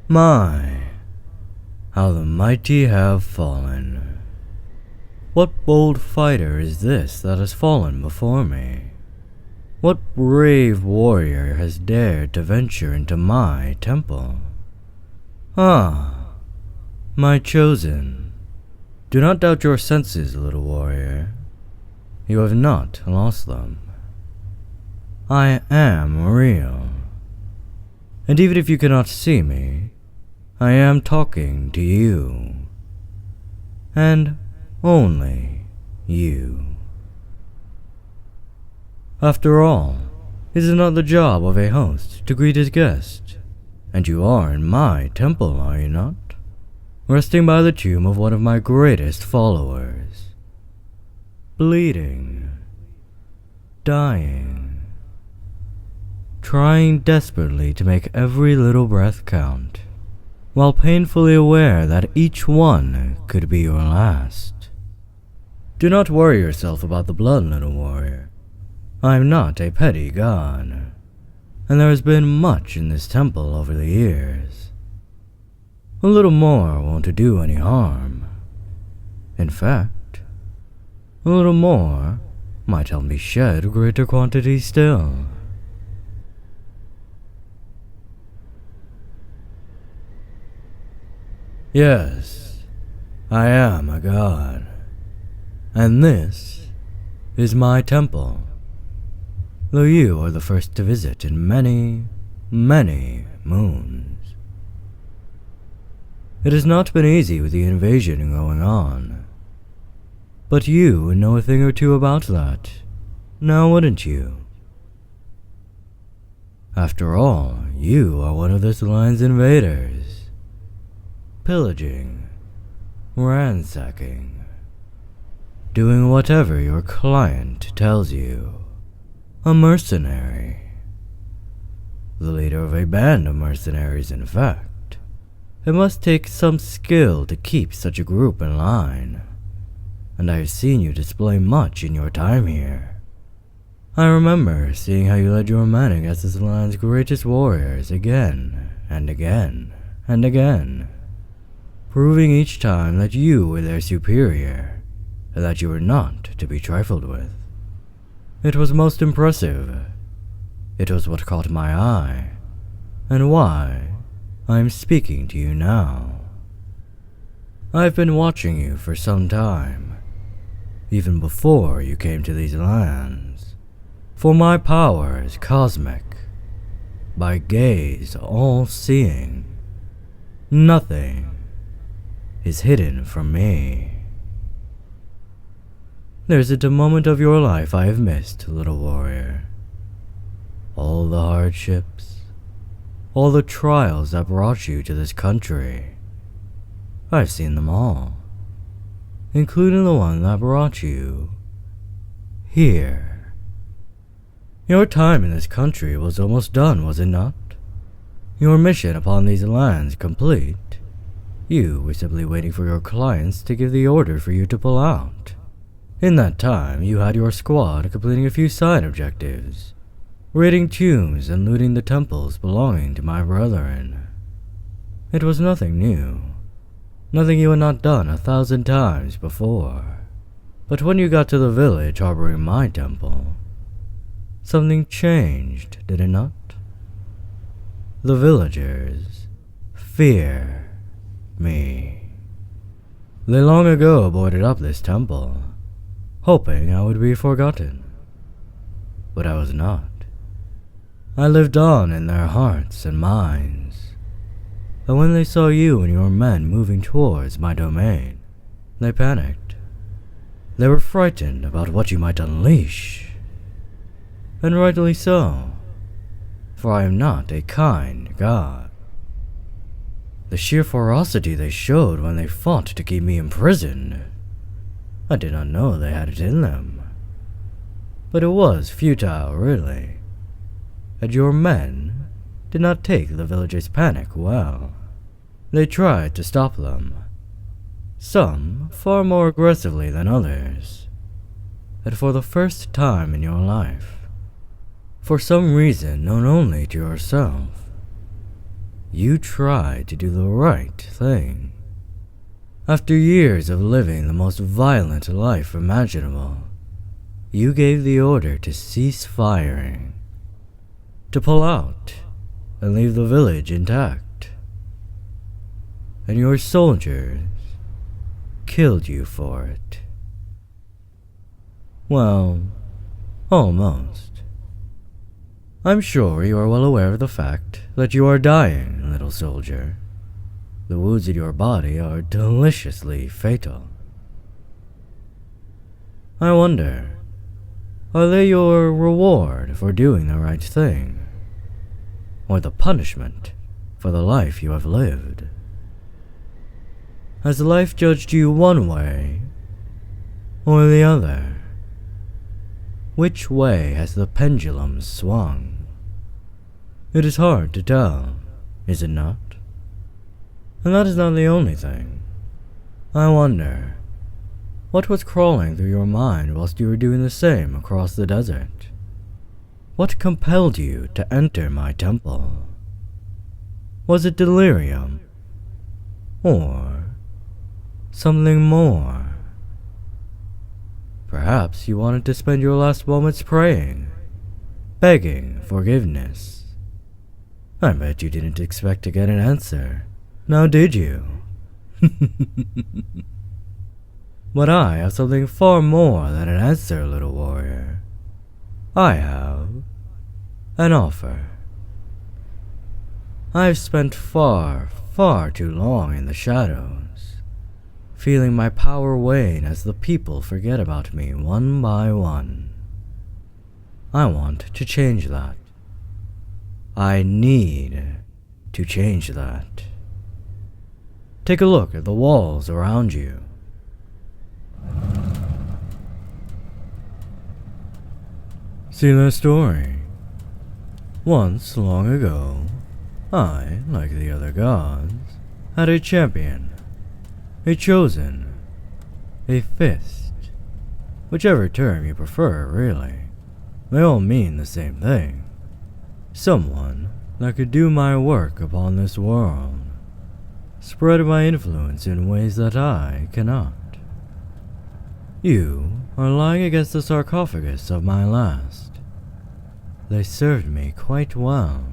My, how the mighty have fallen. What bold fighter is this that has fallen before me? What brave warrior has dared to venture into my temple? Ah, my chosen. Do not doubt your senses, little warrior. You have not lost them. I am real. And even if you cannot see me, I am talking to you. And only you. After all, is it not the job of a host to greet his guest? And you are in my temple, are you not? Resting by the tomb of one of my greatest followers. Bleeding. Dying. Trying desperately to make every little breath count, while painfully aware that each one could be your last. Do not worry yourself about the blood, little warrior. I am not a petty god, and there has been much in this temple over the years. A little more won't do any harm. In fact, a little more might help me shed greater quantities still. Yes, I am a god, and this is my temple, though you are the first to visit in many, many moons. It has not been easy with the invasion going on, but you would know a thing or two about that, now wouldn't you? After all, you are one of this land's invaders. Pillaging, ransacking, doing whatever your client tells you. A mercenary. The leader of a band of mercenaries, in fact. It must take some skill to keep such a group in line, and I have seen you display much in your time here. I remember seeing how you led your men against this land's greatest warriors again and again and again, proving each time that you were their superior, and that you were not to be trifled with. It was most impressive. It was what caught my eye, and why I am speaking to you now. I've been watching you for some time, even before you came to these lands, for my power is cosmic, my gaze all-seeing. Nothing is hidden from me. There isn't a moment of your life I have missed, little warrior. All the hardships, all the trials that brought you to this country, I've seen them all, including the one that brought you here. Your time in this country was almost done, was it not? Your mission upon these lands complete. You were simply waiting for your clients to give the order for you to pull out. In that time, you had your squad completing a few side objectives, raiding tombs and looting the temples belonging to my brethren. It was nothing new, nothing you had not done 1,000 times before. But when you got to the village harboring my temple, something changed, did it not? The villagers fear me. They long ago boarded up this temple, hoping I would be forgotten. But I was not. I lived on in their hearts and minds. And when they saw you and your men moving towards my domain, they panicked. They were frightened about what you might unleash. And rightly so, for I am not a kind god. The sheer ferocity they showed when they fought to keep me imprisoned, I did not know they had it in them. But it was futile, really, and your men did not take the villagers' panic well. They tried to stop them, some far more aggressively than others, and for the first time in your life, for some reason known only to yourself, You tried to do the right thing. After years of living the most violent life imaginable, you gave the order to cease firing, to pull out and leave the village intact. And your soldiers killed you for it. Well, almost. I'm sure you are well aware of the fact that you are dying, little soldier. The wounds in your body are deliciously fatal. I wonder, are they your reward for doing the right thing? Or the punishment for the life you have lived? Has life judged you one way or the other? Which way has the pendulum swung? It is hard to tell, is it not? And that is not the only thing. I wonder, what was crawling through your mind whilst you were doing the same across the desert? What compelled you to enter my temple? Was it delirium? Or something more? Perhaps you wanted to spend your last moments praying, begging forgiveness. I bet you didn't expect to get an answer. Now did you? But I have something far more than an answer, little warrior. I have an offer. I've spent far, far too long in the shadows, feeling my power wane as the people forget about me one by one. I want to change that. I need to change that. Take a look at the walls around you. See their story? Once, long ago, I, like the other gods, had a champion, a chosen, a fist. Whichever term you prefer, really. They all mean the same thing. Someone that could do my work upon this world, spread my influence in ways that I cannot. You are lying against the sarcophagus of my last. They served me quite well.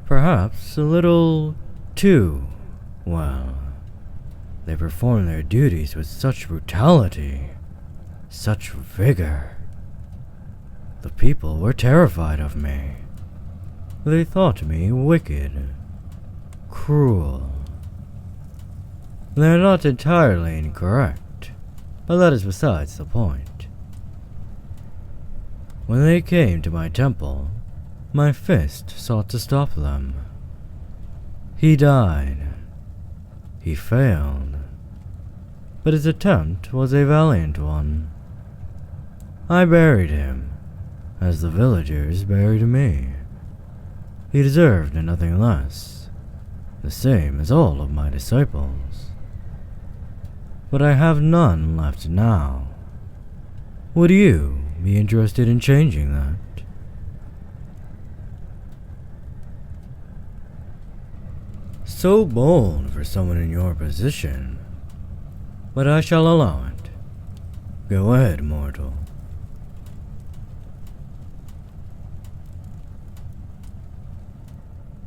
Perhaps a little too well. They performed their duties with such brutality, such vigor. The people were terrified of me. They thought me wicked, cruel. They are not entirely incorrect, but that is besides the point. When they came to my temple, my fist sought to stop them. He died. He failed. But his attempt was a valiant one. I buried him, as the villagers buried me. He deserved nothing less, the same as all of my disciples. But I have none left now. Would you be interested in changing that? So bold for someone in your position, but I shall allow it. Go ahead, mortal.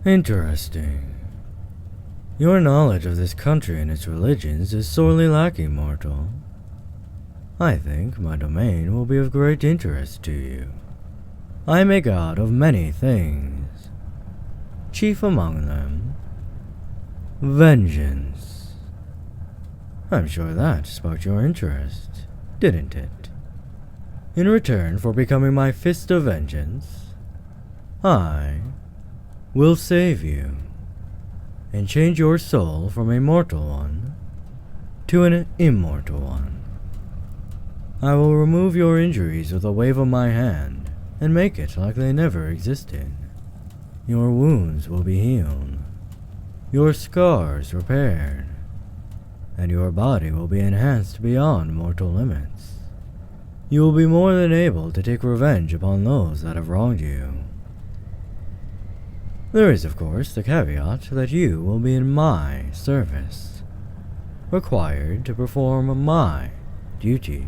Interesting. Your knowledge of this country and its religions is sorely lacking, mortal. I think my domain will be of great interest to you. I am a god of many things. Chief among them, vengeance. I'm sure that sparked your interest, didn't it? In return for becoming my fist of vengeance, I will save you and change your soul from a mortal one to an immortal one. I will remove your injuries with a wave of my hand and make it like they never existed. Your wounds will be healed, your scars repaired, and your body will be enhanced beyond mortal limits. You will be more than able to take revenge upon those that have wronged you. There is, of course, the caveat that you will be in my service, required to perform my duties.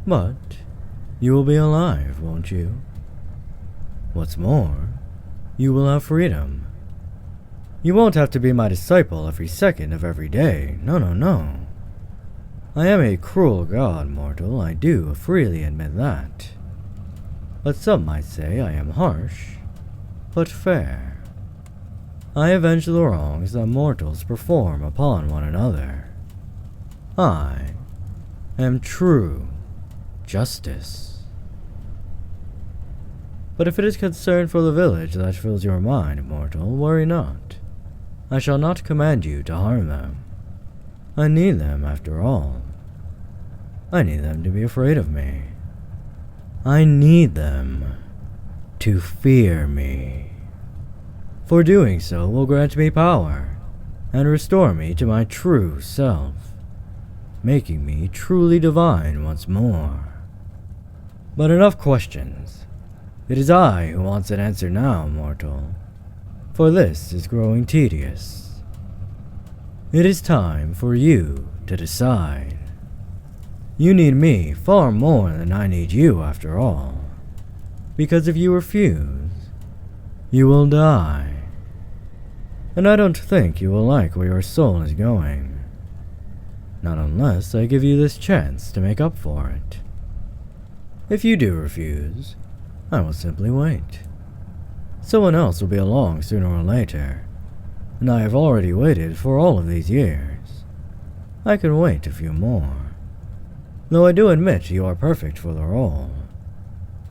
But you will be alive, won't you? What's more, you will have freedom. You won't have to be my disciple every second of every day. No. I am a cruel god, mortal, I do freely admit that. But some might say I am harsh, but fair. I avenge the wrongs that mortals perform upon one another. I am true justice. But if it is concern for the village that fills your mind, mortal, worry not. I shall not command you to harm them. I need them, after all. I need them to be afraid of me. I need them to fear me. For doing so will grant me power and restore me to my true self, making me truly divine once more. But enough questions. It is I who wants an answer now, mortal, for this is growing tedious. It is time for you to decide. You need me far more than I need you, after all, because if you refuse, you will die. And I don't think you will like where your soul is going. Not unless I give you this chance to make up for it. If you do refuse, I will simply wait. Someone else will be along sooner or later, and I have already waited for all of these years. I can wait a few more. Though I do admit you are perfect for the role.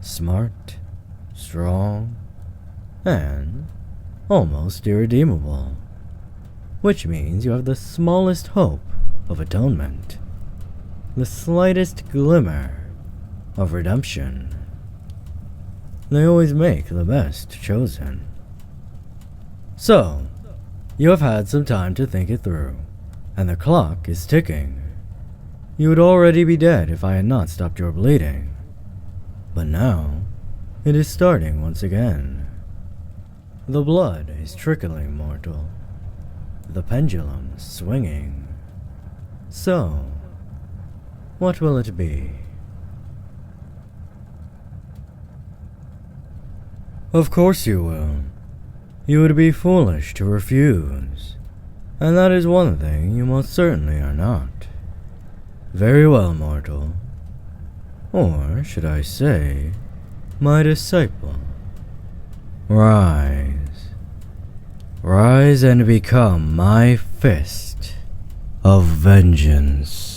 Smart, strong, and almost irredeemable. Which means you have the smallest hope of atonement. The slightest glimmer of redemption. They always make the best chosen. So, you have had some time to think it through, and the clock is ticking. You would already be dead if I had not stopped your bleeding. But now, it is starting once again. The blood is trickling, mortal. The pendulum swinging. So, what will it be? Of course you will. You would be foolish to refuse, and that is one thing you most certainly are not. Very well, mortal. Or should I say, my disciple. Rise. Rise and become my fist of vengeance.